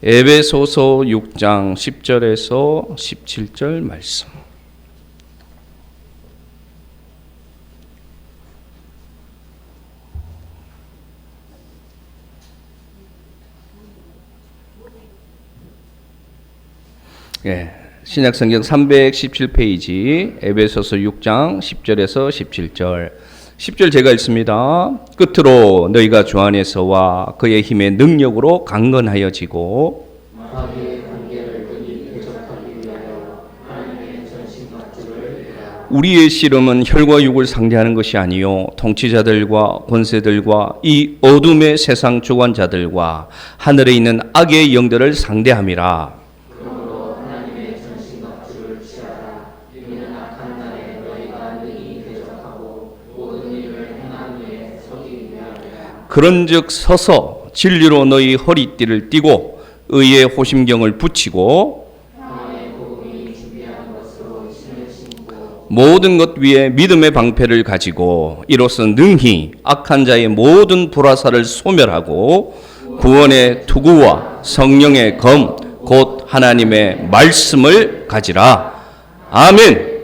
에베소서 6장 10절에서 17절 말씀. 신약성경 317페이지 에베소서 6장 10절에서 17절. 10절 제가 읽습니다. 끝으로 너희가 주 안에서와 그의 힘의 능력으로 강건하여지고 우리의 씨름은 혈과 육을 상대하는 것이 아니요 통치자들과 권세들과 이 어둠의 세상 주관자들과 하늘에 있는 악의 영들을 상대함이라. 그런즉 서서 진리로 너희 허리띠를 띠고 의의 호심경을 붙이고 모든 것 위에 믿음의 방패를 가지고 이로써 능히 악한 자의 모든 불화살을 소멸하고 구원의 투구와 성령의 검 곧 하나님의 말씀을 가지라. 아멘.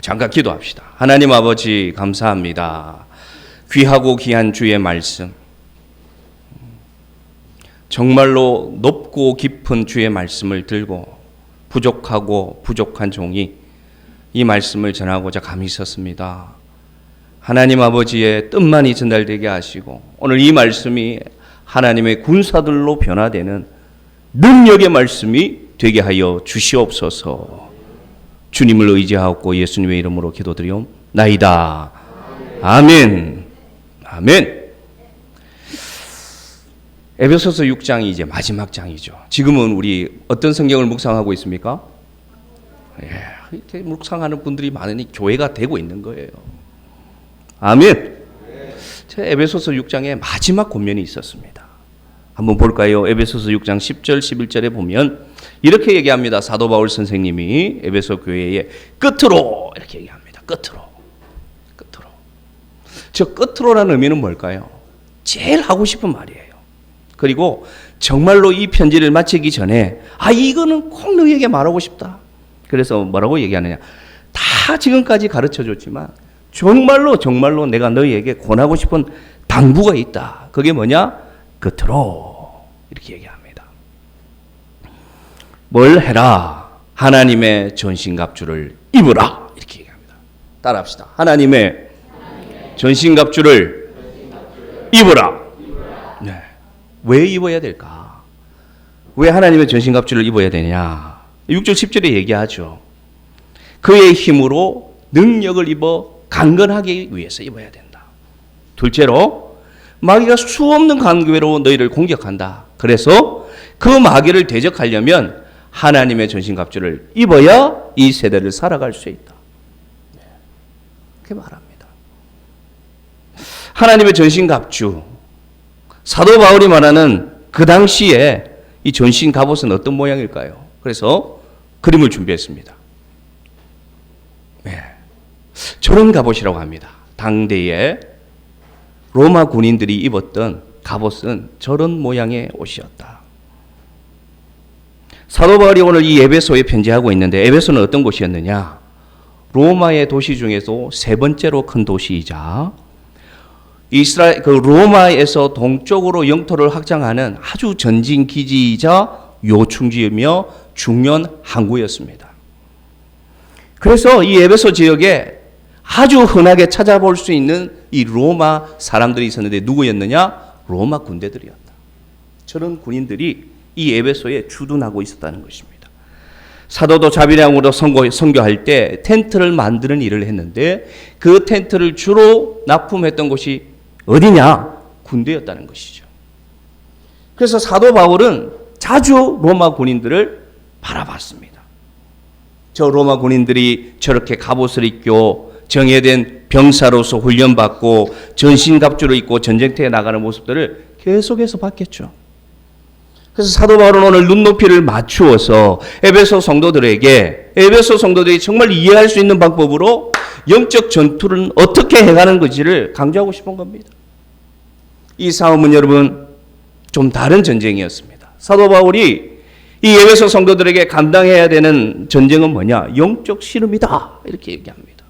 잠깐 기도합시다. 하나님 아버지 감사합니다. 귀하고 귀한 주의 말씀, 정말로 높고 깊은 주의 말씀을 들고 부족하고 부족한 종이 이 말씀을 전하고자 감히 있었습니다. 하나님 아버지의 뜻만이 전달되게 하시고 오늘 이 말씀이 하나님의 군사들로 변화되는 능력의 말씀이 되게 하여 주시옵소서. 주님을 의지하고 예수님의 이름으로 기도드리옵나이다. 아멘. 아멘. 에베소서 6장이 이제 마지막 장이죠. 지금은 우리 어떤 성경을 묵상하고 있습니까? 이렇게 묵상하는 분들이 많으니 교회가 되고 있는 거예요. 아멘. 제 에베소서 6장에 마지막 권면이 있었습니다. 한번 볼까요? 에베소서 6장 10절 11절에 보면 이렇게 얘기합니다. 사도 바울 선생님이 에베소 교회의 끝으로 이렇게 얘기합니다. 끝으로. 저 끝으로라는 의미는 뭘까요? 제일 하고 싶은 말이에요. 그리고 정말로 이 편지를 마치기 전에 이거는 꼭 너희에게 말하고 싶다. 그래서 뭐라고 얘기하느냐? 다 지금까지 가르쳐줬지만 정말로 내가 너희에게 권하고 싶은 당부가 있다. 그게 뭐냐? 끝으로 이렇게 얘기합니다. 뭘 해라? 하나님의 전신갑주를 입으라. 이렇게 얘기합니다. 따라합시다. 하나님의 전신갑주를 입으라. 네. 왜 입어야 될까? 왜 하나님의 전신갑주를 입어야 되냐? 6절 10절에 얘기하죠. 그의 힘으로 능력을 입어 강건하기 위해서 입어야 된다. 둘째로 마귀가 수없는 관계로 너희를 공격한다. 그래서 그 마귀를 대적하려면 하나님의 전신갑주를 입어야 이 세대를 살아갈 수 있다. 그렇게 말합니다. 하나님의 전신갑주. 사도 바울이 말하는 그 당시에 이 전신갑옷은 어떤 모양일까요? 그래서 그림을 준비했습니다. 저런 갑옷이라고 합니다. 당대에 로마 군인들이 입었던 갑옷은 저런 모양의 옷이었다. 사도 바울이 오늘 이 에베소에 편지하고 있는데 에베소는 어떤 곳이었느냐? 로마의 도시 중에서 세 번째로 큰 도시이자 로마에서 동쪽으로 영토를 확장하는 아주 전진 기지이자 요충지이며 중요한 항구였습니다. 그래서 이 에베소 지역에 아주 흔하게 찾아볼 수 있는 이 로마 사람들이 있었는데 누구였느냐? 로마 군대들이었다. 저런 군인들이 이 에베소에 주둔하고 있었다는 것입니다. 사도도 자비량으로 선교할 때 텐트를 만드는 일을 했는데 그 텐트를 주로 납품했던 곳이 어디냐? 군대였다는 것이죠. 그래서 사도 바울은 자주 로마 군인들을 바라봤습니다. 저 로마 군인들이 저렇게 갑옷을 입고 정예된 병사로서 훈련받고 전신갑주를 입고 전쟁터에 나가는 모습들을 계속해서 봤겠죠. 그래서 사도 바울은 오늘 눈높이를 맞추어서 에베소 성도들이 정말 이해할 수 있는 방법으로 영적 전투를 어떻게 해가는 건지를 강조하고 싶은 겁니다. 이 싸움은 여러분 좀 다른 전쟁이었습니다. 사도 바울이 이 에베소 성도들에게 감당해야 되는 전쟁은 뭐냐? 영적 씨름이다. 이렇게 얘기합니다.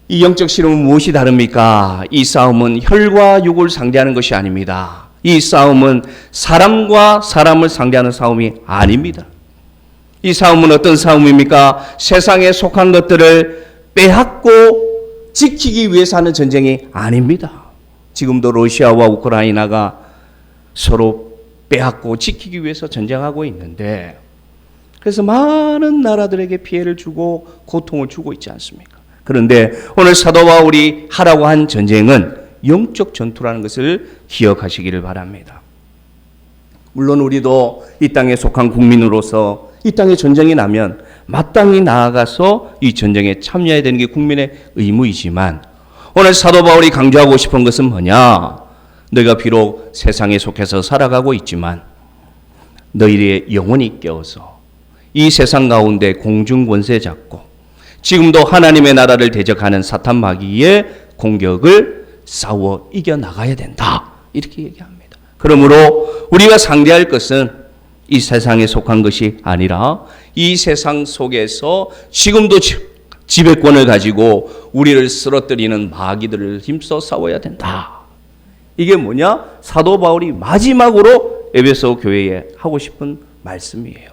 이 영적 씨름은 무엇이 다릅니까? 이 싸움은 혈과 육을 상대하는 것이 아닙니다. 이 싸움은 사람과 사람을 상대하는 싸움이 아닙니다. 이 싸움은 어떤 싸움입니까? 세상에 속한 것들을 빼앗고 지키기 위해서 하는 전쟁이 아닙니다. 지금도 러시아와 우크라이나가 서로 빼앗고 지키기 위해서 전쟁하고 있는데, 그래서 많은 나라들에게 피해를 주고 고통을 주고 있지 않습니까? 그런데 오늘 사도 바울이 하라고 한 전쟁은 영적 전투라는 것을 기억하시기를 바랍니다. 물론 우리도 이 땅에 속한 국민으로서 이 땅에 전쟁이 나면 마땅히 나아가서 이 전쟁에 참여해야 되는 게 국민의 의무이지만, 오늘 사도 바울이 강조하고 싶은 것은 뭐냐? 너희가 비록 세상에 속해서 살아가고 있지만 너희의 영혼이 깨어서 이 세상 가운데 공중 권세 잡고 지금도 하나님의 나라를 대적하는 사탄 마귀의 공격을 싸워 이겨나가야 된다. 이렇게 얘기합니다. 그러므로 우리가 상대할 것은 이 세상에 속한 것이 아니라 이 세상 속에서 지금도 지배권을 가지고 우리를 쓰러뜨리는 마귀들을 힘써 싸워야 된다. 이게 뭐냐? 사도 바울이 마지막으로 에베소 교회에 하고 싶은 말씀이에요.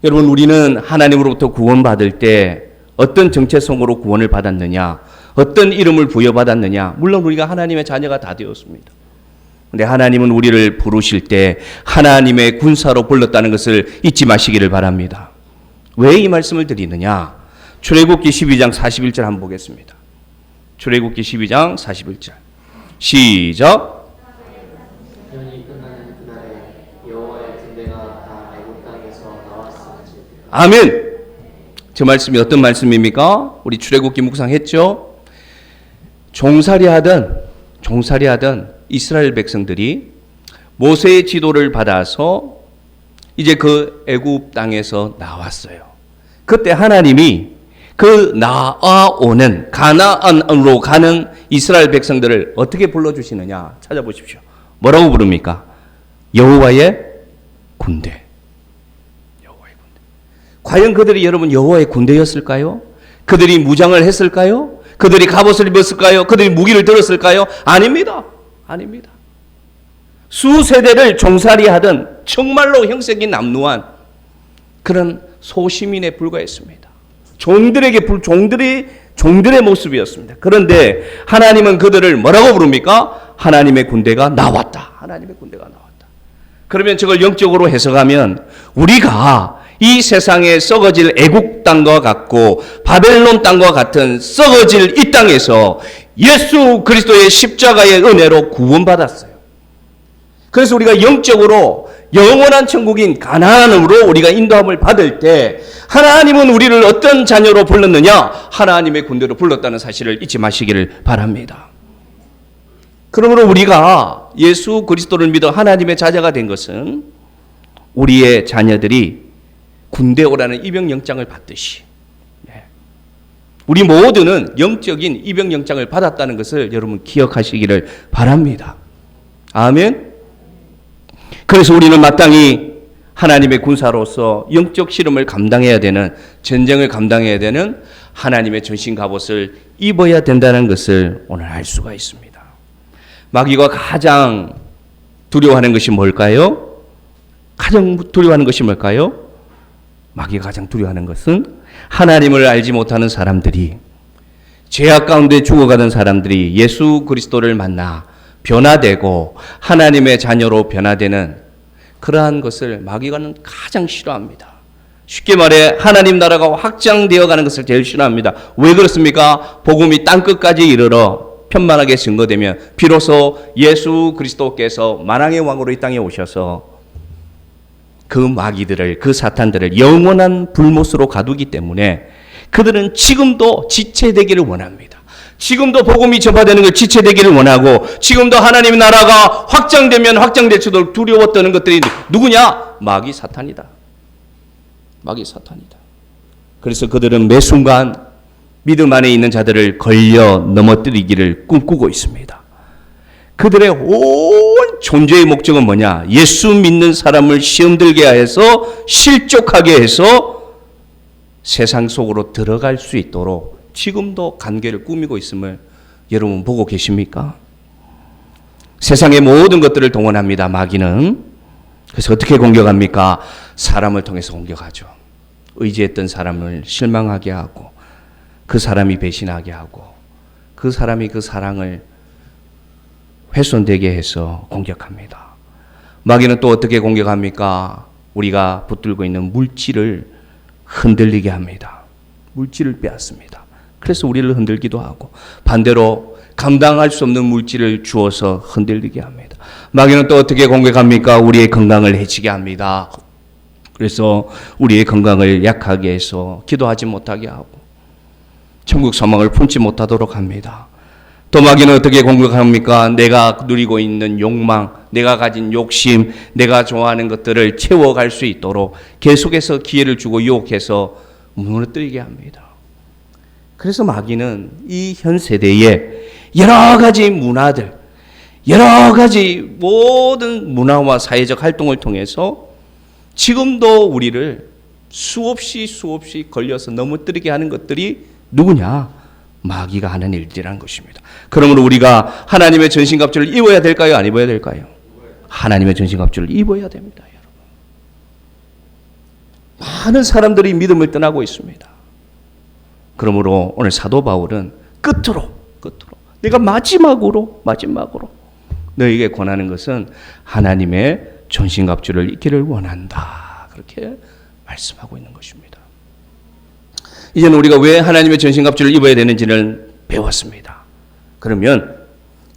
여러분, 우리는 하나님으로부터 구원받을 때 어떤 정체성으로 구원을 받았느냐, 어떤 이름을 부여받았느냐, 물론 우리가 하나님의 자녀가 다 되었습니다. 그런데 하나님은 우리를 부르실 때 하나님의 군사로 불렀다는 것을 잊지 마시기를 바랍니다. 왜 이 말씀을 드리느냐? 출애굽기 12장 41절 한번 보겠습니다. 출애굽기 12장 41절 시작. 아멘. 저 말씀이 어떤 말씀입니까? 우리 출애굽기 묵상했죠? 종살이하던 이스라엘 백성들이 모세의 지도를 받아서 이제 그 애굽 땅에서 나왔어요. 그때 하나님이 그 나아오는 가나안으로 가는 이스라엘 백성들을 어떻게 불러주시느냐 찾아보십시오. 뭐라고 부릅니까? 여호와의 군대. 과연 그들이 여러분 여호와의 군대였을까요? 그들이 무장을 했을까요? 그들이 갑옷을 입었을까요? 그들이 무기를 들었을까요? 아닙니다. 아닙니다. 수세대를 종살이하던 정말로 형색이 남루한 그런 소시민에 불과했습니다. 종들의 모습이었습니다. 그런데 하나님은 그들을 뭐라고 부릅니까? 하나님의 군대가 나왔다. 하나님의 군대가 나왔다. 그러면 저걸 영적으로 해석하면 우리가 이 세상에 썩어질 애국 땅과 같고 바벨론 땅과 같은 썩어질 이 땅에서 예수 그리스도의 십자가의 은혜로 구원받았어요. 그래서 우리가 영적으로 영원한 천국인 가나안으로 우리가 인도함을 받을 때 하나님은 우리를 어떤 자녀로 불렀느냐? 하나님의 군대로 불렀다는 사실을 잊지 마시기를 바랍니다. 그러므로 우리가 예수 그리스도를 믿어 하나님의 자녀가 된 것은 우리의 자녀들이 군대 오라는 입영영장을 받듯이 우리 모두는 영적인 입영영장을 받았다는 것을 여러분 기억하시기를 바랍니다. 아멘. 그래서 우리는 마땅히 하나님의 군사로서 영적 실험을 감당해야 되는, 전쟁을 감당해야 되는 하나님의 전신 갑옷을 입어야 된다는 것을 오늘 알 수가 있습니다. 마귀가 가장 두려워하는 것이 뭘까요? 가장 두려워하는 것이 뭘까요? 마귀가 가장 두려워하는 것은 하나님을 알지 못하는 사람들이, 죄악 가운데 죽어가는 사람들이 예수 그리스도를 만나 변화되고 하나님의 자녀로 변화되는 그러한 것을 마귀가는 가장 싫어합니다. 쉽게 말해 하나님 나라가 확장되어 가는 것을 제일 싫어합니다. 왜 그렇습니까? 복음이 땅끝까지 이르러 편만하게 증거되면 비로소 예수 그리스도께서 만왕의 왕으로 이 땅에 오셔서 그 마귀들을, 그 사탄들을 영원한 불못으로 가두기 때문에 그들은 지금도 지체되기를 원합니다. 지금도 복음이 전파되는 것 지체되기를 원하고, 지금도 하나님의 나라가 확장되면 확장될수록 두려워 떠는 것들이 누구냐? 마귀 사탄이다. 마귀 사탄이다. 그래서 그들은 매 순간 믿음 안에 있는 자들을 걸려 넘어뜨리기를 꿈꾸고 있습니다. 그들의 온 존재의 목적은 뭐냐? 예수 믿는 사람을 시험 들게 해서 실족하게 해서 세상 속으로 들어갈 수 있도록 지금도 관계를 꾸미고 있음을 여러분 보고 계십니까? 세상의 모든 것들을 동원합니다. 마귀는. 그래서 어떻게 공격합니까? 사람을 통해서 공격하죠. 의지했던 사람을 실망하게 하고 그 사람이 배신하게 하고 그 사람이 그 사랑을 훼손되게 해서 공격합니다. 마귀는 또 어떻게 공격합니까? 우리가 붙들고 있는 물질을 흔들리게 합니다. 물질을 빼앗습니다. 그래서 우리를 흔들기도 하고 반대로 감당할 수 없는 물질을 주어서 흔들리게 합니다. 마귀는 또 어떻게 공격합니까? 우리의 건강을 해치게 합니다. 그래서 우리의 건강을 약하게 해서 기도하지 못하게 하고 천국 소망을 품지 못하도록 합니다. 또 마귀는 어떻게 공격합니까? 내가 누리고 있는 욕망, 내가 가진 욕심, 내가 좋아하는 것들을 채워갈 수 있도록 계속해서 기회를 주고 유혹해서 무너뜨리게 합니다. 그래서 마귀는 이 현 세대에 여러 가지 문화들, 여러 가지 모든 문화와 사회적 활동을 통해서 지금도 우리를 수없이 걸려서 넘어뜨리게 하는 것들이 누구냐? 마귀가 하는 일들이라는 것입니다. 그러므로 우리가 하나님의 전신갑주를 입어야 될까요? 안 입어야 될까요? 하나님의 전신갑주를 입어야 됩니다. 여러분. 많은 사람들이 믿음을 떠나고 있습니다. 그러므로 오늘 사도 바울은 끝으로 내가 마지막으로 너에게 권하는 것은 하나님의 전신갑주를 입기를 원한다. 그렇게 말씀하고 있는 것입니다. 이제는 우리가 왜 하나님의 전신갑주를 입어야 되는지를 배웠습니다. 그러면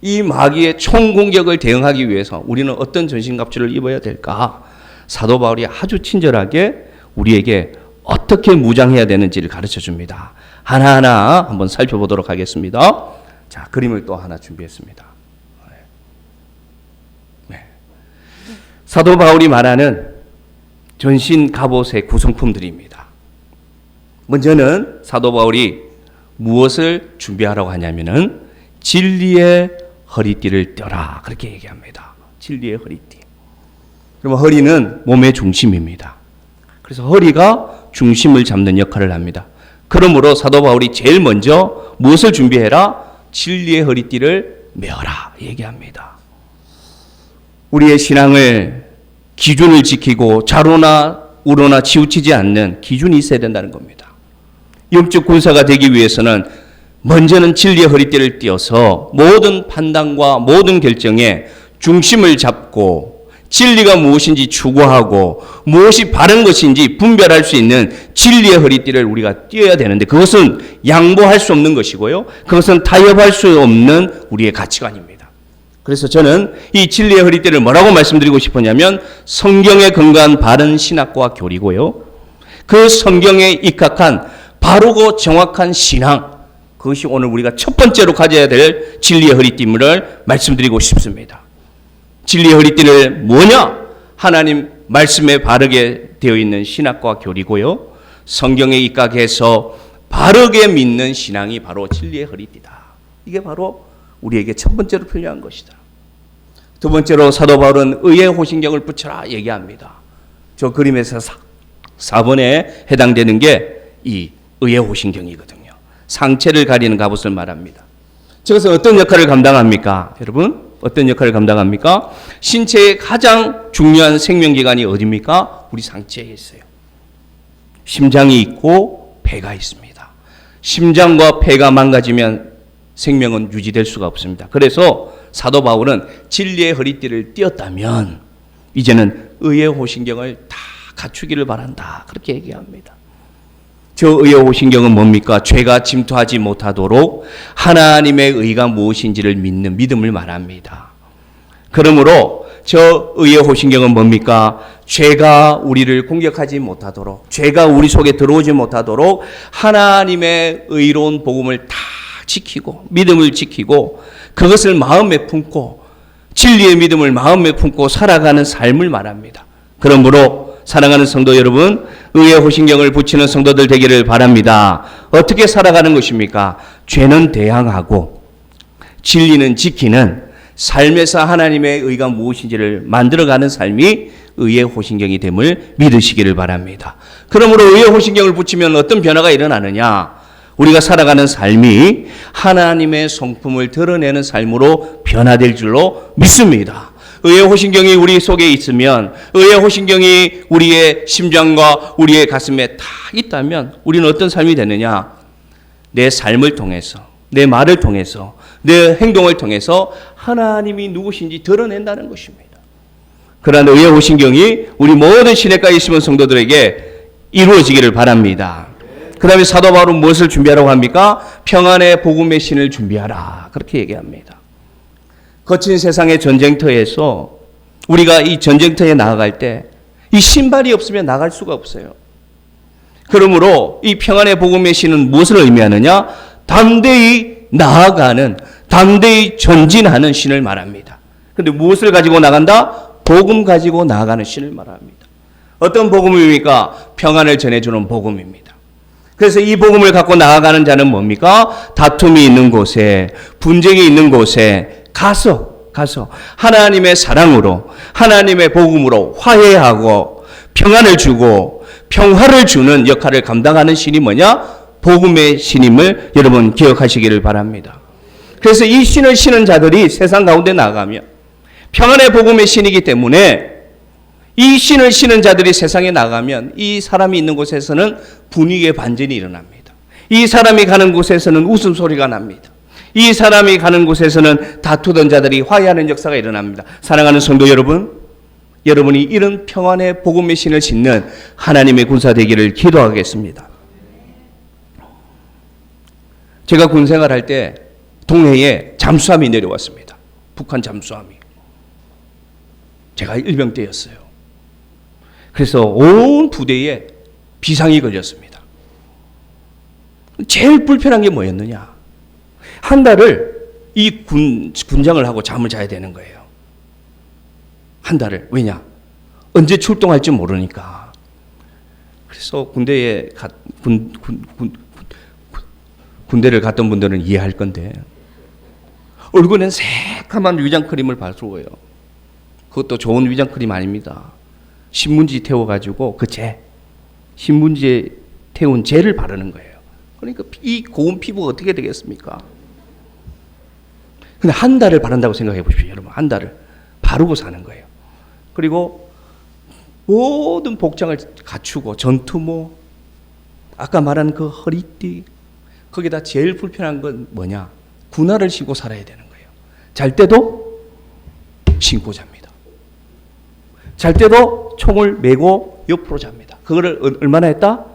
이 마귀의 총공격을 대응하기 위해서 우리는 어떤 전신갑주를 입어야 될까? 사도 바울이 아주 친절하게 우리에게 어떻게 무장해야 되는지를 가르쳐 줍니다. 하나하나 한번 살펴보도록 하겠습니다. 자, 그림을 또 하나 준비했습니다. 네. 사도 바울이 말하는 전신 갑옷의 구성품들입니다. 먼저는 사도 바울이 무엇을 준비하라고 하냐면은 진리의 허리띠를 떼라 그렇게 얘기합니다. 진리의 허리띠. 그러면 허리는 몸의 중심입니다. 그래서 허리가 중심을 잡는 역할을 합니다. 그러므로 사도 바울이 제일 먼저 무엇을 준비해라? 진리의 허리띠를 메어라 얘기합니다. 우리의 신앙을 기준을 지키고 좌로나 우로나 치우치지 않는 기준이 있어야 된다는 겁니다. 영적 군사가 되기 위해서는 먼저는 진리의 허리띠를 띄어서 모든 판단과 모든 결정에 중심을 잡고 진리가 무엇인지 추구하고 무엇이 바른 것인지 분별할 수 있는 진리의 허리띠를 우리가 띄어야 되는데 그것은 양보할 수 없는 것이고요. 그것은 타협할 수 없는 우리의 가치관입니다. 그래서 저는 이 진리의 허리띠를 뭐라고 말씀드리고 싶었냐면 성경에 근거한 바른 신학과 교리고요. 그 성경에 입각한 바르고 정확한 신앙, 그것이 오늘 우리가 첫 번째로 가져야 될 진리의 허리띠를 말씀드리고 싶습니다. 진리의 허리띠는 뭐냐? 하나님 말씀에 바르게 되어 있는 신학과 교리고요. 성경에 입각해서 바르게 믿는 신앙이 바로 진리의 허리띠다. 이게 바로 우리에게 첫 번째로 필요한 것이다. 두 번째로 사도 바울은 의의 호신경을 붙여라 얘기합니다. 저 그림에서 4번에 해당되는 게 이 의의 호신경이거든요. 상체를 가리는 갑옷을 말합니다. 저것은 어떤 역할을 감당합니까? 여러분, 어떤 역할을 감당합니까? 신체의 가장 중요한 생명기관이 어디입니까? 우리 상체에 있어요. 심장이 있고 폐가 있습니다. 심장과 폐가 망가지면 생명은 유지될 수가 없습니다. 그래서 사도 바울은 진리의 허리띠를 띄었다면 이제는 의의 호신경을 다 갖추기를 바란다. 그렇게 얘기합니다. 저 의의 호신경은 뭡니까? 죄가 침투하지 못하도록 하나님의 의가 무엇인지를 믿는 믿음을 말합니다. 그러므로 저 의의 호신경은 뭡니까? 죄가 우리를 공격하지 못하도록, 죄가 우리 속에 들어오지 못하도록 하나님의 의로운 복음을 다 지키고 믿음을 지키고 그것을 마음에 품고 진리의 믿음을 마음에 품고 살아가는 삶을 말합니다. 그러므로 사랑하는 성도 여러분, 의의 호신경을 붙이는 성도들 되기를 바랍니다. 어떻게 살아가는 것입니까? 죄는 대항하고 진리는 지키는 삶에서 하나님의 의가 무엇인지를 만들어가는 삶이 의의 호신경이 됨을 믿으시기를 바랍니다. 그러므로 의의 호신경을 붙이면 어떤 변화가 일어나느냐? 우리가 살아가는 삶이 하나님의 성품을 드러내는 삶으로 변화될 줄로 믿습니다. 의의 호신경이 우리 속에 있으면, 의의 호신경이 우리의 심장과 우리의 가슴에 다 있다면 우리는 어떤 삶이 되느냐? 내 삶을 통해서, 내 말을 통해서, 내 행동을 통해서 하나님이 누구신지 드러낸다는 것입니다. 그러한 의의 호신경이 우리 모든 시내가에 있으면 성도들에게 이루어지기를 바랍니다. 그 다음에 사도 바울은 무엇을 준비하라고 합니까? 평안의 복음의 신을 준비하라. 그렇게 얘기합니다. 거친 세상의 전쟁터에서 우리가 이 전쟁터에 나아갈 때 이 신발이 없으면 나갈 수가 없어요. 그러므로 이 평안의 복음의 신은 무엇을 의미하느냐? 담대히 나아가는, 담대히 전진하는 신을 말합니다. 그런데 무엇을 가지고 나간다? 복음 가지고 나아가는 신을 말합니다. 어떤 복음입니까? 평안을 전해주는 복음입니다. 그래서 이 복음을 갖고 나아가는 자는 뭡니까? 다툼이 있는 곳에, 분쟁이 있는 곳에 가서 하나님의 사랑으로, 하나님의 복음으로 화해하고 평안을 주고 평화를 주는 역할을 감당하는 신이 뭐냐? 복음의 신임을 여러분 기억하시기를 바랍니다. 그래서 이 신을 신은 자들이 세상 가운데 나아가면 평안의 복음의 신이기 때문에 이 신을 신은 자들이 세상에 나가면 이 사람이 있는 곳에서는 분위기의 반전이 일어납니다. 이 사람이 가는 곳에서는 웃음소리가 납니다. 이 사람이 가는 곳에서는 다투던 자들이 화해하는 역사가 일어납니다. 사랑하는 성도 여러분, 여러분이 이런 평안의 복음의 신을 신는 하나님의 군사 되기를 기도하겠습니다. 제가 군 생활할 때 동해에 잠수함이 내려왔습니다. 북한 잠수함이. 제가 일병 때였어요. 그래서 온 부대에 비상이 걸렸습니다. 제일 불편한 게 뭐였느냐? 한 달을 이 군장을 하고 잠을 자야 되는 거예요. 한 달을. 왜냐? 언제 출동할지 모르니까. 그래서 군대를 갔던 분들은 이해할 건데 얼굴엔 새까만 위장크림을 바르고요. 그것도 좋은 위장크림 아닙니다. 신문지 태워가지고 신문지에 태운 젤을 바르는 거예요. 그러니까 이 고운 피부가 어떻게 되겠습니까? 근데 한 달을 바른다고 생각해 보십시오, 여러분. 한 달을 바르고 사는 거예요. 그리고 모든 복장을 갖추고 전투모, 아까 말한 그 허리띠, 거기다 제일 불편한 건 뭐냐? 군화를 신고 살아야 되는 거예요. 잘 때도 신고 잡니다. 잘 때도 총을 메고 옆으로 잡니다. 그거를 얼마나 했다?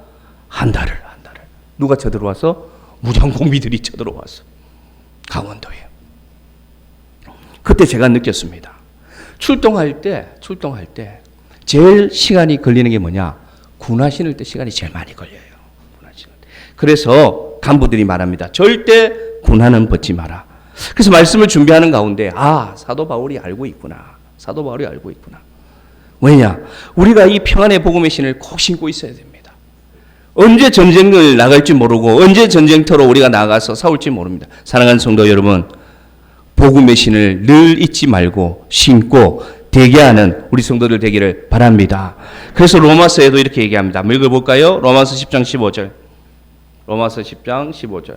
한 달을. 누가 쳐들어와서? 무장공비들이 쳐들어와서. 강원도에. 그때 제가 느꼈습니다. 출동할 때 제일 시간이 걸리는 게 뭐냐? 군화 신을 때 시간이 제일 많이 걸려요. 군화 신을 때. 그래서 간부들이 말합니다. 절대 군화는 벗지 마라. 그래서 말씀을 준비하는 가운데 사도 바울이 알고 있구나. 왜냐? 우리가 이 평안의 복음의 신을 꼭 신고 있어야 됩니다. 언제 전쟁을 나갈지 모르고 언제 전쟁터로 우리가 나가서 싸울지 모릅니다. 사랑하는 성도 여러분, 복음의 신을 늘 잊지 말고 신고 대기하는 우리 성도들 되기를 바랍니다. 그래서 로마서에도 이렇게 얘기합니다. 한번 읽어볼까요? 로마서 10장 15절. 로마서 10장 15절.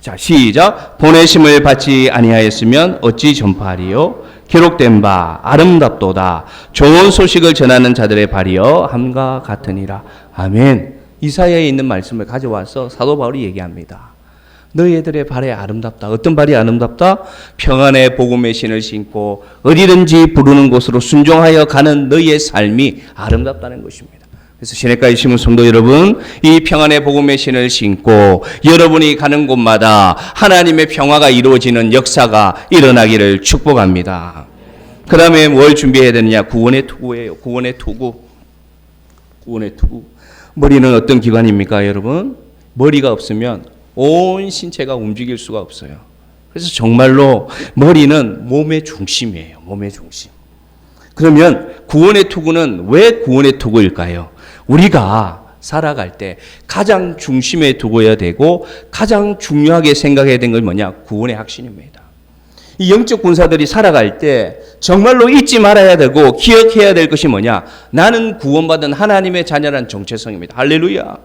자, 시작. 보내심을 받지 아니하였으면 어찌 전파하리요? 기록된 바 아름답도다. 좋은 소식을 전하는 자들의 발이여 함과 같으니라. 아멘. 이사야에 있는 말씀을 가져와서 사도 바울이 얘기합니다. 너희들의 발이 아름답다. 어떤 발이 아름답다? 평안의 복음의 신을 신고 어디든지 부르는 곳으로 순종하여 가는 너희의 삶이 아름답다는 것입니다. 그래서 시내가에 심은 성도 여러분, 이 평안의 복음의 신을 신고 여러분이 가는 곳마다 하나님의 평화가 이루어지는 역사가 일어나기를 축복합니다. 그 다음에 뭘 준비해야 되느냐? 구원의 투구예요. 구원의 투구. 머리는 어떤 기관입니까, 여러분? 머리가 없으면 온 신체가 움직일 수가 없어요. 그래서 정말로 머리는 몸의 중심이에요. 몸의 중심. 그러면 구원의 투구는 왜 구원의 투구일까요? 우리가 살아갈 때 가장 중심에 두어야 되고 가장 중요하게 생각해야 되는 건 뭐냐? 구원의 확신입니다. 이 영적 군사들이 살아갈 때 정말로 잊지 말아야 되고 기억해야 될 것이 뭐냐? 나는 구원받은 하나님의 자녀라는 정체성입니다. 할렐루야.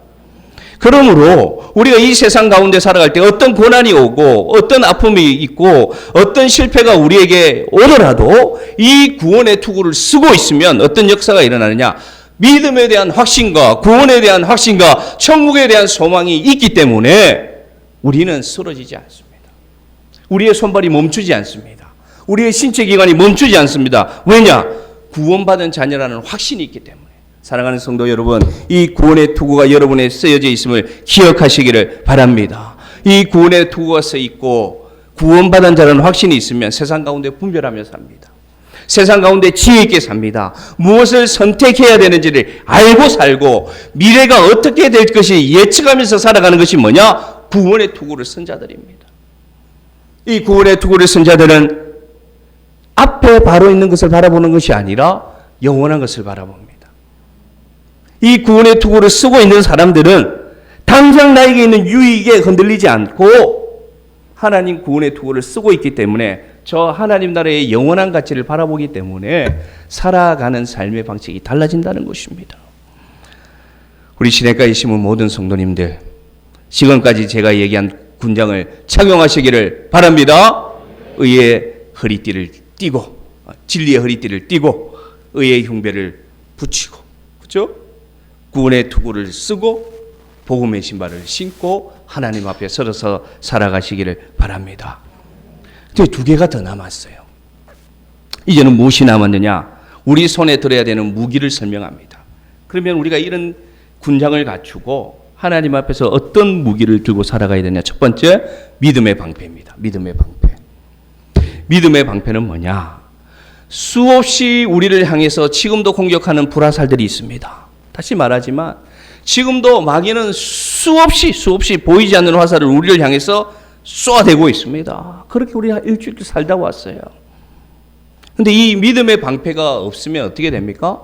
그러므로 우리가 이 세상 가운데 살아갈 때 어떤 고난이 오고 어떤 아픔이 있고 어떤 실패가 우리에게 오더라도 이 구원의 투구를 쓰고 있으면 어떤 역사가 일어나느냐? 믿음에 대한 확신과 구원에 대한 확신과 천국에 대한 소망이 있기 때문에 우리는 쓰러지지 않습니다. 우리의 손발이 멈추지 않습니다. 우리의 신체 기관이 멈추지 않습니다. 왜냐? 구원받은 자녀라는 확신이 있기 때문에. 사랑하는 성도 여러분, 이 구원의 투구가 여러분에 쓰여져 있음을 기억하시기를 바랍니다. 이 구원의 투구가 써 있고 구원받은 자라는 확신이 있으면 세상 가운데 분별하며 삽니다. 세상 가운데 지혜 있게 삽니다. 무엇을 선택해야 되는지를 알고 살고 미래가 어떻게 될 것이 예측하면서 살아가는 것이 뭐냐? 구원의 투구를 쓴 자들입니다. 이 구원의 투구를 쓴 자들은 앞에 바로 있는 것을 바라보는 것이 아니라 영원한 것을 바라봅니다. 이 구원의 투구를 쓰고 있는 사람들은 당장 나에게 있는 유익에 흔들리지 않고 하나님 구원의 투구를 쓰고 있기 때문에 저 하나님 나라의 영원한 가치를 바라보기 때문에 살아가는 삶의 방식이 달라진다는 것입니다. 우리 시내가에 심은 모든 성도님들, 지금까지 제가 얘기한 군장을 착용하시기를 바랍니다. 의의 허리띠를 띠고, 진리의 허리띠를 띠고, 의의 흉배를 붙이고, 그렇죠? 구원의 투구를 쓰고 복음의 신발을 신고 하나님 앞에 서서 살아가시기를 바랍니다. 이제 두 개가 더 남았어요. 이제는 무엇이 남았느냐? 우리 손에 들어야 되는 무기를 설명합니다. 그러면 우리가 이런 군장을 갖추고 하나님 앞에서 어떤 무기를 들고 살아가야 되냐? 첫 번째, 믿음의 방패입니다. 믿음의 방패. 믿음의 방패는 뭐냐? 수없이 우리를 향해서 지금도 공격하는 불화살들이 있습니다. 다시 말하지만 지금도 마귀는 수없이 보이지 않는 화살을 우리를 향해서 쏘아대고 있습니다. 그렇게 우리가 일주일 살다 왔어요. 그런데 이 믿음의 방패가 없으면 어떻게 됩니까?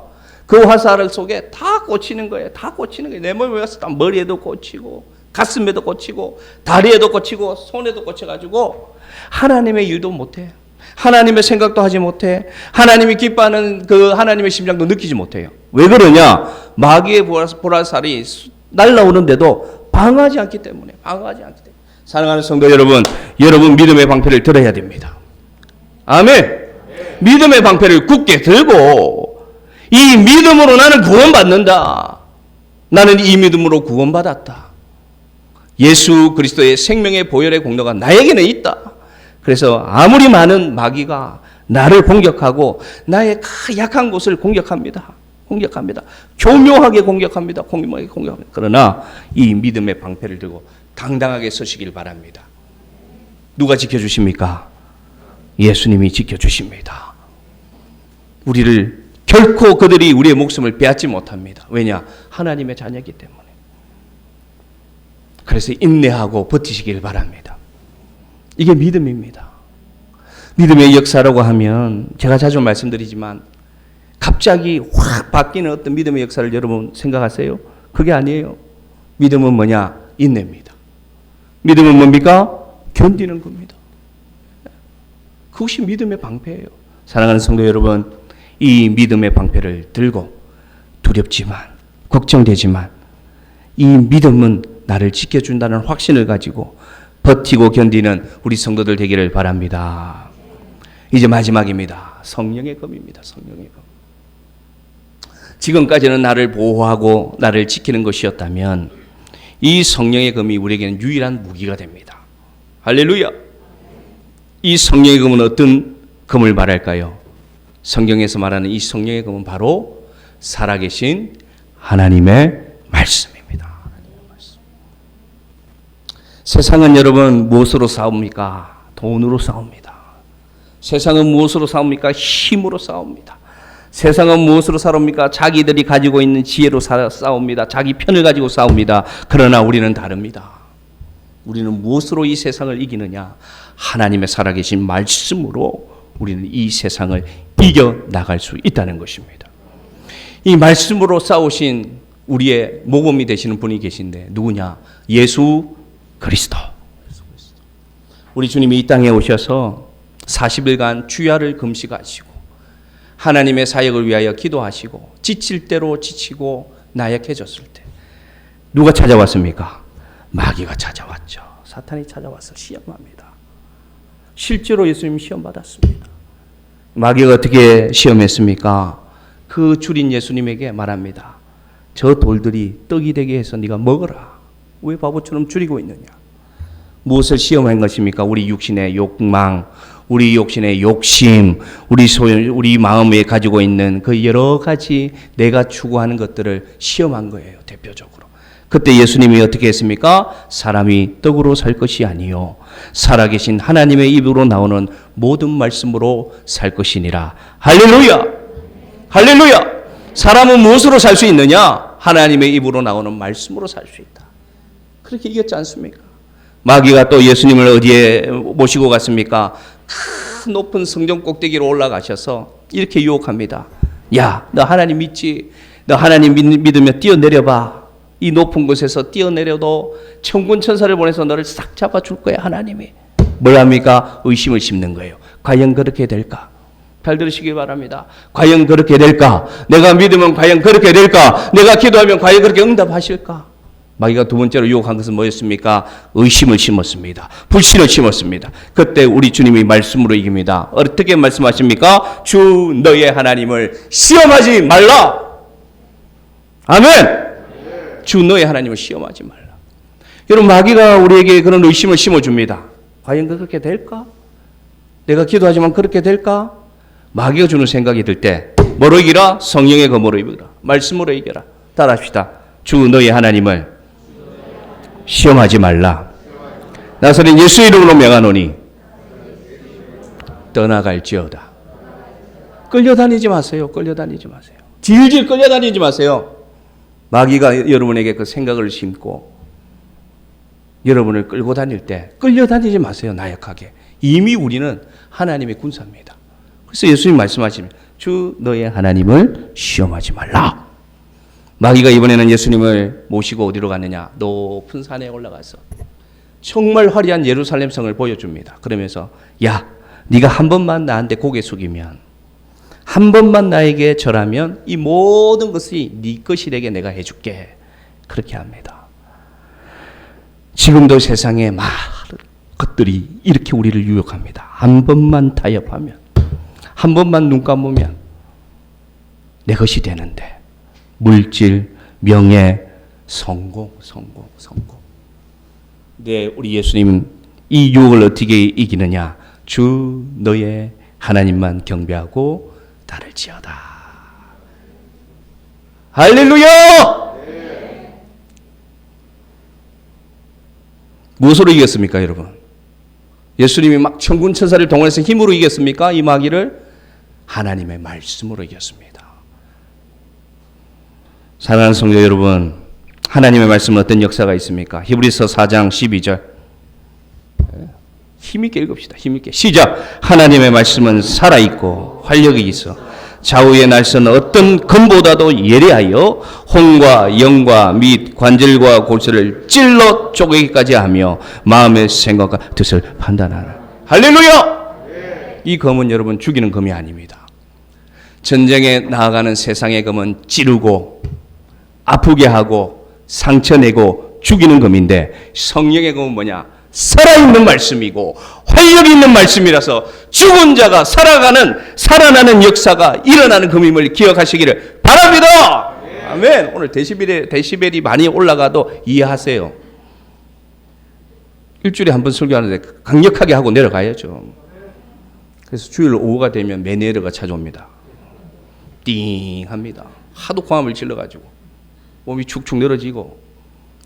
그 화살 속에 다 꽂히는 거예요. 다 꽂히는 거예요. 내 몸에 와서 다 머리에도 꽂히고 가슴에도 꽂히고 다리에도 꽂히고 손에도 꽂혀가지고 하나님의 일도 못해. 하나님의 생각도 하지 못해. 하나님이 기뻐하는 그 하나님의 심장도 느끼지 못해요. 왜 그러냐? 마귀의 불화살이 날라오는데도 방어하지 않기 때문에. 사랑하는 성도 여러분, 여러분 믿음의 방패를 들어야 됩니다. 아멘. 믿음의 방패를 굳게 들고 이 믿음으로 나는 구원받는다. 나는 이 믿음으로 구원받았다. 예수 그리스도의 생명의 보혈의 공로가 나에게는 있다. 그래서 아무리 많은 마귀가 나를 공격하고 나의 약한 곳을 공격합니다. 교묘하게 공격합니다. 그러나 이 믿음의 방패를 들고 당당하게 서시길 바랍니다. 누가 지켜주십니까? 예수님이 지켜주십니다. 우리를 결코 그들이 우리의 목숨을 빼앗지 못합니다. 왜냐? 하나님의 자녀이기 때문에. 그래서 인내하고 버티시길 바랍니다. 이게 믿음입니다. 믿음의 역사라고 하면 제가 자주 말씀드리지만 갑자기 확 바뀌는 어떤 믿음의 역사를 여러분 생각하세요? 그게 아니에요. 믿음은 뭐냐? 인내입니다. 믿음은 뭡니까? 견디는 겁니다. 그것이 믿음의 방패예요. 사랑하는 성도 여러분, 이 믿음의 방패를 들고 두렵지만 걱정되지만 이 믿음은 나를 지켜준다는 확신을 가지고 버티고 견디는 우리 성도들 되기를 바랍니다. 이제 마지막입니다. 성령의 검입니다. 성령의 검. 지금까지는 나를 보호하고 나를 지키는 것이었다면 이 성령의 검이 우리에게는 유일한 무기가 됩니다. 할렐루야. 이 성령의 검은 어떤 검을 말할까요? 성경에서 말하는 이 성령의 검은 바로 살아계신 하나님의 말씀입니다. 세상은 여러분 무엇으로 싸웁니까? 돈으로 싸웁니다. 세상은 무엇으로 싸웁니까? 힘으로 싸웁니다. 세상은 무엇으로 싸웁니까? 자기들이 가지고 있는 지혜로 싸웁니다. 자기 편을 가지고 싸웁니다. 그러나 우리는 다릅니다. 우리는 무엇으로 이 세상을 이기느냐? 하나님의 살아계신 말씀으로 우리는 이 세상을 이겨나갈 수 있다는 것입니다. 이 말씀으로 싸우신 우리의 모범이 되시는 분이 계신데 누구냐? 예수 그리스도. 우리 주님이 이 땅에 오셔서 40일간 주야를 금식하시고 하나님의 사역을 위하여 기도하시고 지칠 대로 지치고 나약해졌을 때 누가 찾아왔습니까? 마귀가 찾아왔죠. 사탄이 찾아와서 시험합니다. 실제로 예수님 시험 받았습니다. 마귀가 어떻게 시험했습니까? 그 줄인 예수님에게 말합니다. 저 돌들이 떡이 되게 해서 네가 먹어라. 왜 바보처럼 줄이고 있느냐? 무엇을 시험한 것입니까? 우리 육신의 욕망, 우리 육신의 욕심, 우리 마음에 가지고 있는 그 여러 가지 내가 추구하는 것들을 시험한 거예요. 대표적으로. 그때 예수님이 어떻게 했습니까? 사람이 떡으로 살 것이 아니요 살아계신 하나님의 입으로 나오는 모든 말씀으로 살 것이니라. 할렐루야! 할렐루야! 사람은 무엇으로 살 수 있느냐? 하나님의 입으로 나오는 말씀으로 살 수 있다. 그렇게 이겼지 않습니까? 마귀가 또 예수님을 어디에 모시고 갔습니까? 큰 높은 성전 꼭대기로 올라가셔서 이렇게 유혹합니다. 야, 너 하나님 믿지? 너 하나님 믿으면 뛰어내려봐. 이 높은 곳에서 뛰어내려도 천군 천사를 보내서 너를 싹 잡아줄 거야, 하나님이. 뭘 합니까? 의심을 심는 거예요. 과연 그렇게 될까? 잘 들으시기 바랍니다. 과연 그렇게 될까? 내가 믿으면 과연 그렇게 될까? 내가 기도하면 과연 그렇게 응답하실까? 마귀가 두 번째로 유혹한 것은 뭐였습니까? 의심을 심었습니다. 불신을 심었습니다. 그때 우리 주님이 말씀으로 이깁니다. 어떻게 말씀하십니까? 주 너의 하나님을 시험하지 말라. 아멘. 주 너의 하나님을 시험하지 말라. 여러분, 마귀가 우리에게 그런 의심을 심어줍니다. 과연 그렇게 될까? 내가 기도하지만 그렇게 될까? 마귀가 주는 생각이 들 때 뭐로 이기라? 성령의 검으로 이기라. 말씀으로 이겨라. 따라합시다. 주 너의 하나님을 시험하지 말라. 나서는 예수 이름으로 명하노니 떠나갈지어다. 끌려다니지 마세요. 끌려다니지 마세요. 질질 끌려다니지 마세요. 마귀가 여러분에게 그 생각을 심고 여러분을 끌고 다닐 때 끌려다니지 마세요. 나약하게. 이미 우리는 하나님의 군사입니다. 그래서 예수님 말씀하시면 주 너의 하나님을 시험하지 말라. 마귀가 이번에는 예수님을 모시고 어디로 갔느냐? 높은 산에 올라가서 정말 화려한 예루살렘 성을 보여줍니다. 그러면서 야, 네가 한 번만 나한테 고개 숙이면, 한 번만 나에게 절하면 이 모든 것이 네 것이 되게 내가 해줄게. 그렇게 합니다. 지금도 세상에 많은 것들이 이렇게 우리를 유혹합니다. 한 번만 타협하면, 한 번만 눈 감으면 내 것이 되는데 물질, 명예, 성공. 네, 우리 예수님 이 유혹을 어떻게 이기느냐? 주 너의 하나님만 경배하고 따를지어다. 할렐루야! 네. 무엇으로 이겼습니까, 여러분? 예수님이 막 천군 천사를 동원해서 힘으로 이겼습니까? 이 마귀를 하나님의 말씀으로 이겼습니다. 사랑하는 성도 여러분, 하나님의 말씀은 어떤 역사가 있습니까? 히브리서 4장 12절 힘있게 읽읍시다. 힘있게 시작. 하나님의 말씀은 살아있고 활력이 있어 좌우의 날선 어떤 검보다도 예리하여 혼과 영과 및 관절과 골수를 찔러 쪼개기까지 하며 마음의 생각과 뜻을 판단하라. 할렐루야! 이 검은 여러분 죽이는 검이 아닙니다. 전쟁에 나아가는 세상의 검은 찌르고 아프게 하고 상처내고 죽이는 검인데, 성령의 검은 뭐냐? 살아있는 말씀이고 활력 있는 말씀이라서 죽은 자가 살아나는 역사가 일어나는 검임을 기억하시기를 바랍니다. 네. 아멘. 오늘 데시벨이 많이 올라가도 이해하세요. 일주일에 한 번 설교하는데 강력하게 하고 내려가야죠. 그래서 주일 오후가 되면 매니에르가 찾아옵니다. 띵 합니다. 하도 고함을 질러가지고 몸이 축축 늘어지고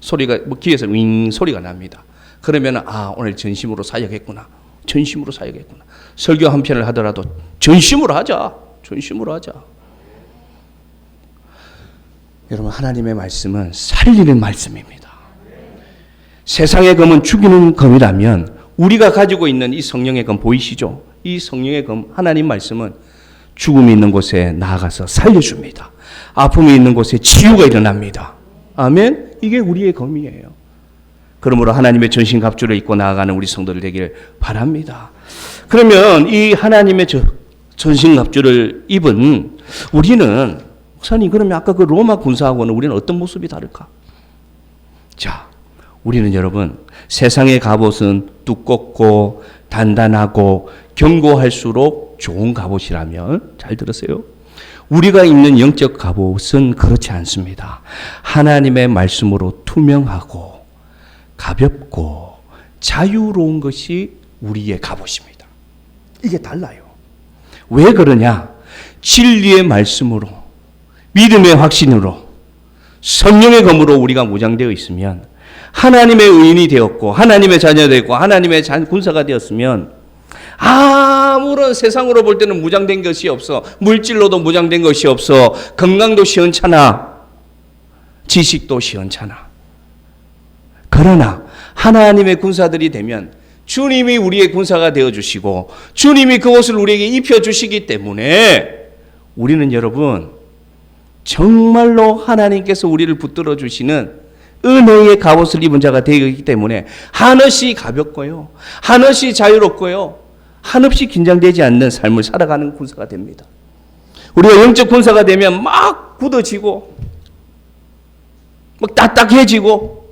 소리가 귀에서 윙 소리가 납니다. 그러면 오늘 전심으로 사역했구나. 전심으로 사역했구나. 설교 한 편을 하더라도 전심으로 하자. 전심으로 하자. 여러분, 하나님의 말씀은 살리는 말씀입니다. 세상의 검은 죽이는 검이라면 우리가 가지고 있는 이 성령의 검 보이시죠? 이 성령의 검, 하나님 말씀은 죽음이 있는 곳에 나아가서 살려줍니다. 아픔이 있는 곳에 치유가 일어납니다. 아멘. 이게 우리의 검이에요. 그러므로 하나님의 전신갑주를 입고 나아가는 우리 성도들 되기를 바랍니다. 그러면 이 하나님의 전신갑주를 입은 우리는, 목사님 그러면 아까 그 로마 군사하고는 우리는 어떤 모습이 다를까? 자, 우리는 여러분 세상의 갑옷은 두껍고 단단하고 견고할수록 좋은 갑옷이라면, 잘 들으세요, 우리가 입는 영적 갑옷은 그렇지 않습니다. 하나님의 말씀으로 투명하고 가볍고 자유로운 것이 우리의 갑옷입니다. 이게 달라요. 왜 그러냐? 진리의 말씀으로, 믿음의 확신으로, 성령의 검으로 우리가 무장되어 있으면, 하나님의 의인이 되었고 하나님의 자녀가 되었고 하나님의 군사가 되었으면 아무런 세상으로 볼 때는 무장된 것이 없어. 물질로도 무장된 것이 없어. 건강도 시원찮아. 지식도 시원찮아. 그러나 하나님의 군사들이 되면 주님이 우리의 군사가 되어주시고 주님이 그것을 우리에게 입혀주시기 때문에 우리는 여러분 정말로 하나님께서 우리를 붙들어 주시는 은혜의 갑옷을 입은 자가 되기 때문에 한없이 가볍고요, 한없이 자유롭고요, 한없이 긴장되지 않는 삶을 살아가는 군사가 됩니다. 우리가 영적 군사가 되면 막 굳어지고 막 딱딱해지고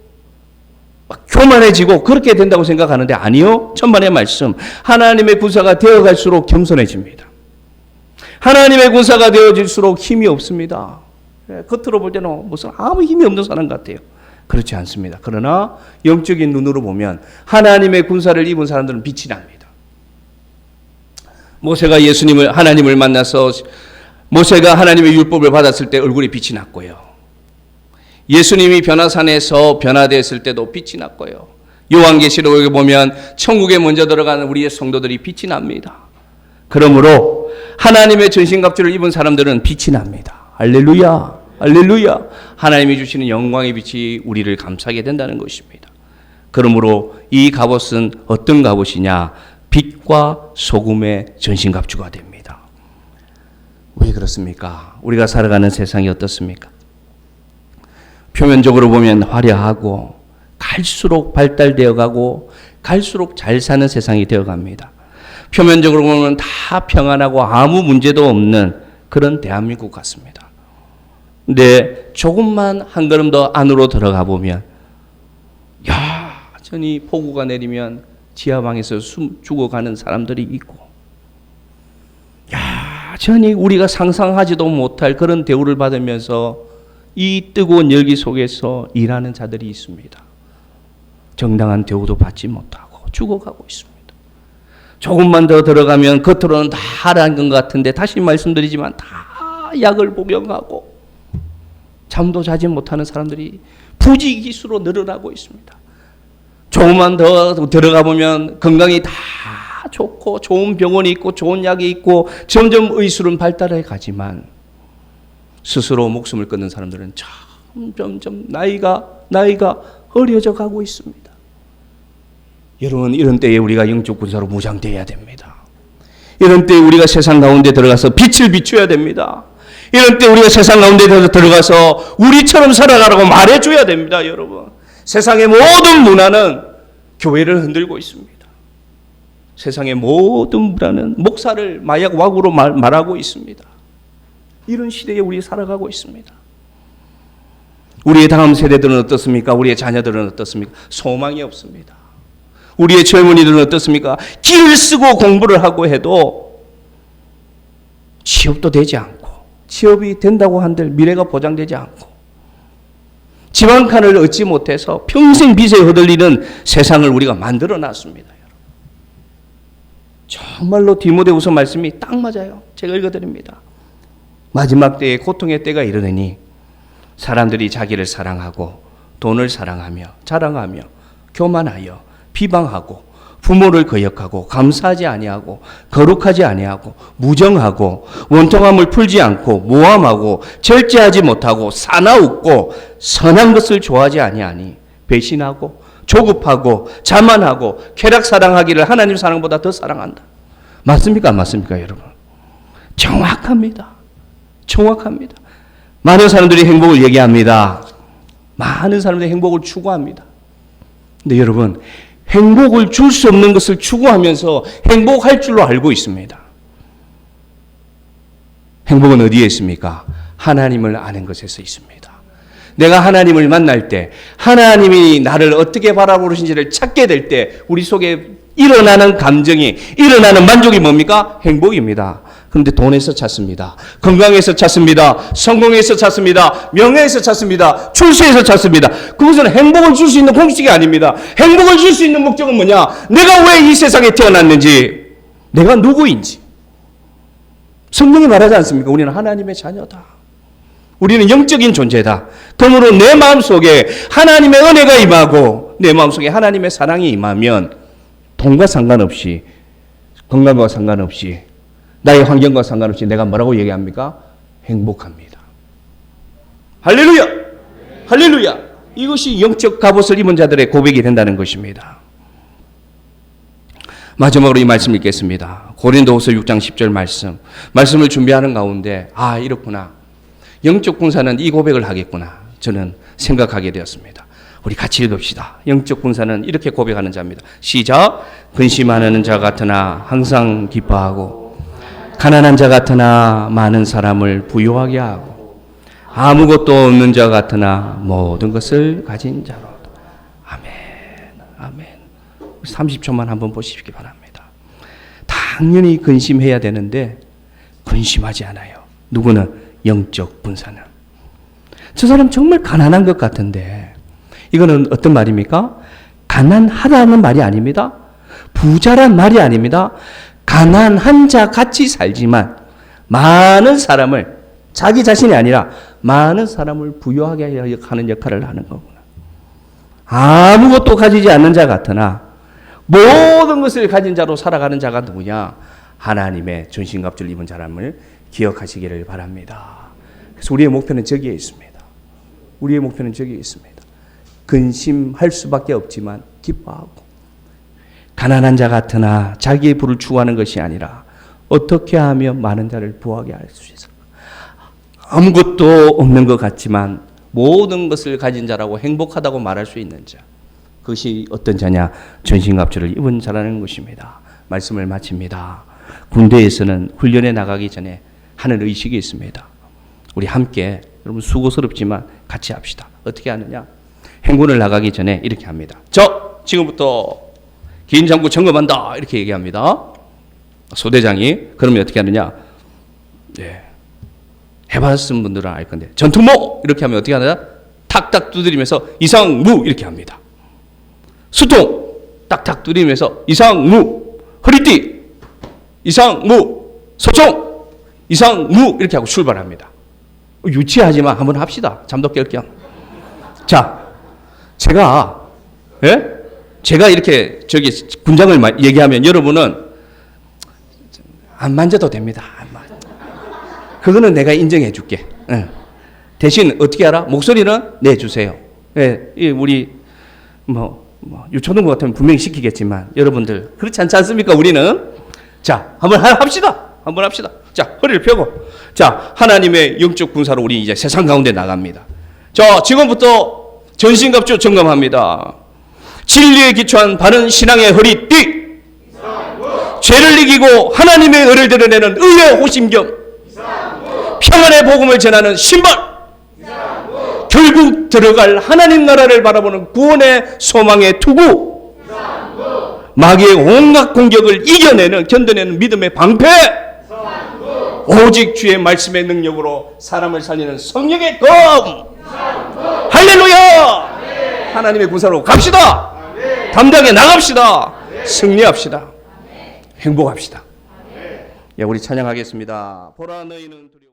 막 교만해지고 그렇게 된다고 생각하는데 아니요. 천만의 말씀, 하나님의 군사가 되어갈수록 겸손해집니다. 하나님의 군사가 되어질수록 힘이 없습니다. 겉으로 볼 때는 무슨 아무 힘이 없는 사람 같아요. 그렇지 않습니다. 그러나 영적인 눈으로 보면 하나님의 군사를 입은 사람들은 빛이 납니다. 모세가 하나님을 만나서 모세가 하나님의 율법을 받았을 때 얼굴에 빛이 났고요. 예수님이 변화산에서 변화되었을 때도 빛이 났고요. 요한계시록에 보면 천국에 먼저 들어가는 우리의 성도들이 빛이 납니다. 그러므로 하나님의 전신갑주를 입은 사람들은 빛이 납니다. 할렐루야. 할렐루야. 하나님이 주시는 영광의 빛이 우리를 감싸게 된다는 것입니다. 그러므로 이 갑옷은 어떤 갑옷이냐? 빛과 소금의 전신갑주가 됩니다. 왜 그렇습니까? 우리가 살아가는 세상이 어떻습니까? 표면적으로 보면 화려하고 갈수록 발달되어 가고 갈수록 잘 사는 세상이 되어 갑니다. 표면적으로 보면 다 평안하고 아무 문제도 없는 그런 대한민국 같습니다. 근데 조금만 한 걸음 더 안으로 들어가 보면 여전히 폭우가 내리면 지하방에서 죽어가는 사람들이 있고 여전히 우리가 상상하지도 못할 그런 대우를 받으면서 이 뜨거운 열기 속에서 일하는 자들이 있습니다. 정당한 대우도 받지 못하고 죽어가고 있습니다. 조금만 더 들어가면 겉으로는 다 하라는 것 같은데 다시 말씀드리지만 다 약을 복용하고 잠도 자지 못하는 사람들이 부지기수로 늘어나고 있습니다. 조금만 더 들어가 보면 건강이 다 좋고 좋은 병원이 있고 좋은 약이 있고 점점 의술은 발달해 가지만 스스로 목숨을 끊는 사람들은 점점 나이가 어려져 가고 있습니다. 여러분, 이런 때에 우리가 영적 군사로 무장되어야 됩니다. 이런 때에 우리가 세상 가운데 들어가서 빛을 비춰야 됩니다. 이런 때 우리가 세상 가운데 들어가서 우리처럼 살아가라고 말해줘야 됩니다. 여러분, 세상의 모든 문화는 교회를 흔들고 있습니다. 세상의 모든 문화는 목사를 마약 와구로 말하고 있습니다. 이런 시대에 우리 살아가고 있습니다. 우리의 다음 세대들은 어떻습니까? 우리의 자녀들은 어떻습니까? 소망이 없습니다. 우리의 젊은이들은 어떻습니까? 길을 쓰고 공부를 하고 해도 취업도 되지 않고, 취업이 된다고 한들 미래가 보장되지 않고, 집 한 칸을 얻지 못해서 평생 빚에 허들리는 세상을 우리가 만들어 놨습니다. 정말로 디모데후서 말씀이 딱 맞아요. 제가 읽어드립니다. 마지막 때에 고통의 때가 이르느니 사람들이 자기를 사랑하고 돈을 사랑하며 자랑하며 교만하여 비방하고 부모를 거역하고 감사하지 아니하고 거룩하지 아니하고 무정하고 원통함을 풀지 않고 모함하고 절제하지 못하고 사나우고 선한 것을 좋아하지 아니하니 배신하고 조급하고 자만하고 쾌락 사랑하기를 하나님 사랑보다 더 사랑한다. 맞습니까? 안 맞습니까, 여러분? 정확합니다. 정확합니다. 많은 사람들이 행복을 얘기합니다. 많은 사람들이 행복을 추구합니다. 근데 여러분, 행복을 줄 수 없는 것을 추구하면서 행복할 줄로 알고 있습니다. 행복은 어디에 있습니까? 하나님을 아는 것에서 있습니다. 내가 하나님을 만날 때, 하나님이 나를 어떻게 바라보시는지를 찾게 될 때 우리 속에 일어나는 감정이, 일어나는 만족이 뭡니까? 행복입니다. 그런데 돈에서 찾습니다. 건강에서 찾습니다. 성공에서 찾습니다. 명예에서 찾습니다. 출세에서 찾습니다. 그것은 행복을 줄 수 있는 공식이 아닙니다. 행복을 줄 수 있는 목적은 뭐냐? 내가 왜 이 세상에 태어났는지, 내가 누구인지. 성경이 말하지 않습니까? 우리는 하나님의 자녀다. 우리는 영적인 존재다. 그러므로 내 마음속에 하나님의 은혜가 임하고 내 마음속에 하나님의 사랑이 임하면 돈과 상관없이, 건강과 상관없이, 나의 환경과 상관없이 내가 뭐라고 얘기합니까? 행복합니다. 할렐루야! 할렐루야! 이것이 영적 갑옷을 입은 자들의 고백이 된다는 것입니다. 마지막으로 이 말씀 읽겠습니다. 고린도후서 6장 10절 말씀을 준비하는 가운데 이렇구나. 영적 군사는 이 고백을 하겠구나. 저는 생각하게 되었습니다. 우리 같이 읽읍시다. 영적 군사는 이렇게 고백하는 자입니다. 시작. 근심하는 자 같으나 항상 기뻐하고 가난한 자 같으나 많은 사람을 부유하게 하고 아무것도 없는 자 같으나 모든 것을 가진 자로. 아멘. 아멘. 30초만 한번 보시기 바랍니다. 당연히 근심해야 되는데 근심하지 않아요. 누구는? 영적 분사는. 저 사람 정말 가난한 것 같은데, 이거는 어떤 말입니까? 가난하다는 말이 아닙니다. 부자란 말이 아닙니다. 가난한 자 같이 살지만 많은 사람을, 자기 자신이 아니라 많은 사람을 부유하게 하는 역할을 하는 거구나. 아무것도 가지지 않는 자 같으나 모든 것을 가진 자로 살아가는 자가 누구냐? 하나님의 전신갑주를 입은 사람을 기억하시기를 바랍니다. 그래서 우리의 목표는 저기에 있습니다. 우리의 목표는 저기에 있습니다. 근심할 수밖에 없지만 기뻐하고, 가난한 자 같으나 자기의 부를 추구하는 것이 아니라 어떻게 하면 많은 자를 부하게 할 수 있을까? 아무것도 없는 것 같지만 모든 것을 가진 자라고 행복하다고 말할 수 있는 자, 그것이 어떤 자냐? 전신갑주를 입은 자라는 것입니다. 말씀을 마칩니다. 군대에서는 훈련에 나가기 전에 하는 의식이 있습니다. 우리 함께, 여러분 수고스럽지만 같이 합시다. 어떻게 하느냐? 행군을 나가기 전에 이렇게 합니다. 지금부터 긴 장구 점검한다. 이렇게 얘기합니다. 소대장이. 그러면 어떻게 하느냐? 네. 해봤은 분들은 알 건데, 전투모! 이렇게 하면 어떻게 하느냐? 탁탁 두드리면서 이상무! 이렇게 합니다. 수통! 딱딱 두드리면서 이상무! 허리띠! 이상무! 소총! 이상무! 이렇게 하고 출발합니다. 유치하지만 한번 합시다. 잠도 깰 겸. 자, 제가 이렇게 군장을 얘기하면 여러분은 안 만져도 됩니다. 그거는 내가 인정해 줄게. 대신 어떻게 알아? 목소리는 내주세요. 우리 유초등부 같으면 분명히 시키겠지만 여러분들 그렇지 않지 않습니까? 우리는. 자, 한번 합시다. 한번 합시다. 자, 허리를 펴고. 자, 하나님의 영적 군사로 우리 이제 세상 가운데 나갑니다. 자, 지금부터 전신갑주 점검합니다. 진리에 기초한 바른 신앙의 허리띠. 죄를 이기고 하나님의 의를 드러내는 의의 호심경. 평안의 복음을 전하는 신발. 결국 들어갈 하나님 나라를 바라보는 구원의 소망의 투구. 마귀의 온갖 공격을 이겨내는, 견뎌내는 믿음의 방패. 오직 주의 말씀의 능력으로 사람을 살리는 성령의 검. 할렐루야. 하나님의 군사로 갑시다. 담대하게 나갑시다. 승리합시다. 행복합시다. 예, 우리 찬양하겠습니다. 보라 너희는 두려워.